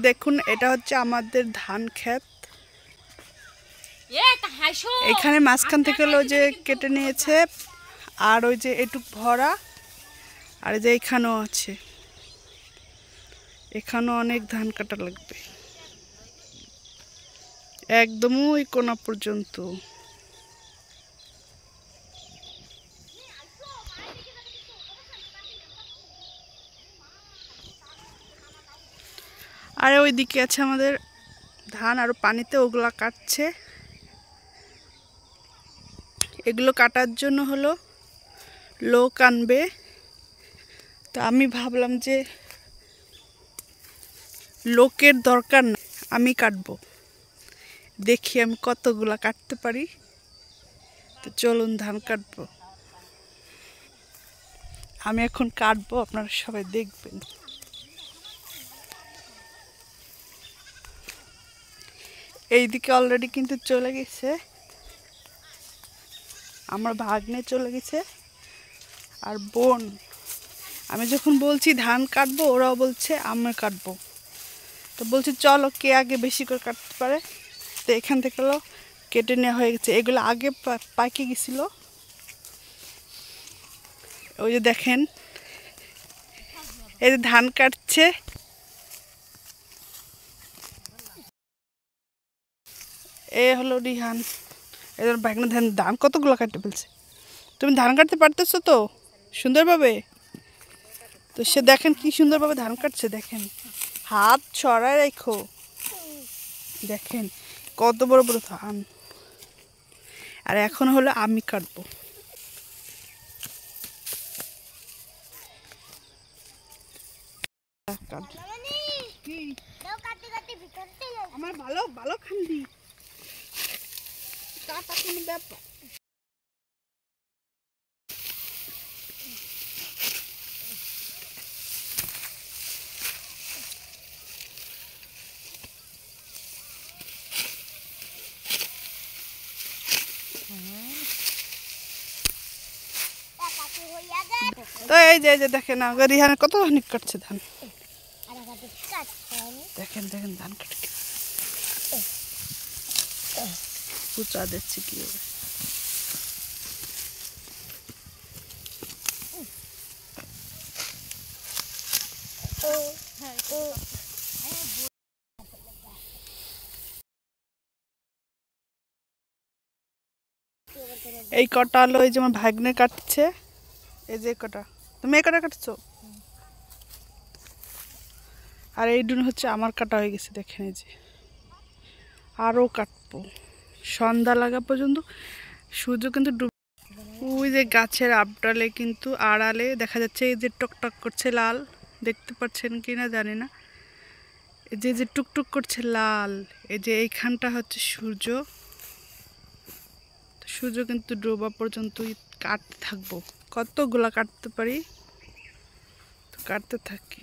দেখুন এটা হচ্ছে আমাদের ধান ক্ষেত। এখানে মাঝখান থেকে হলো যে কেটে নিয়েছে, আর ওই যে এটুক ভরা, আর যে এখানেও আছে, এখানেও অনেক ধান কাটা লাগবে একদম ওই কোনা পর্যন্ত। আর ওইদিকে আছে আমাদের ধান, আর পানিতে ওগুলা কাটছে। এগুলো কাটার জন্য হলো লোক আনবে, তো আমি ভাবলাম যে লোকের দরকার না, আমি কাটবো। দেখি আমি কতগুলা কাটতে পারি। তো চলুন ধান কাটবো, আমি এখন কাটবো, আপনারা সবাই দেখবেন। এইদিকে অলরেডি কিন্তু চলে গেছে আমার ভাগ্নে, চলে গেছে আর বোন। আমি যখন বলছি ধান কাটবো, ওরাও বলছে আমি কাটবো। তো বলছে চলো কে আগে বেশি করে কাটতে পারে। তো এখান থেকে কেটে নেওয়া হয়ে গেছে। এগুলো আগে পাকে গেছিল, ওই যে দেখেন এই যে ধান কাটছে। এ হলো রিহান, এদের ভাগনা ধান কতগুলো কাটতে ফেলছে। তুমি ধান কাটতে পারতেছো তো সুন্দরভাবে? তো সে দেখেন কি সুন্দরভাবে ধান কাটছে, দেখেন হাত ছড়ায় রেখো, দেখেন কত বড় বড় ধান। আর এখন হলো আমি কাটবো। আমার ভালো ভালো খান্দি কাটা কোনো ব্যাপার। তো এই যে দেখেন রিহানের কত অনেক কাটছে ধান, দেখেন দেখেন ধান কাটছে উঁচা দিচ্ছে কি হবে। এই কটা হলো এই যে আমার ভাগ্নে কাটছে, এই যে কটা। তুমি এই কটা কাটছো, আর এই ডুন হচ্ছে আমার কাটা হয়ে গেছে। দেখেন এই যে আরও কাটবো সন্ধ্যা লাগা পর্যন্ত। সূর্য কিন্তু ওই যে গাছের আবডালে কিন্তু আড়ালে দেখা যাচ্ছে এই যে টকটক করছে লাল, দেখতে পাচ্ছেন কি না জানি না। এই যে টুকটুক করছে লাল, এই যে এইখানটা হচ্ছে সূর্য। সূর্য কিন্তু ডোবা পর্যন্ত কাটতে থাকবো, কতগুলা কাটতে পারি তো কাটতে থাকি।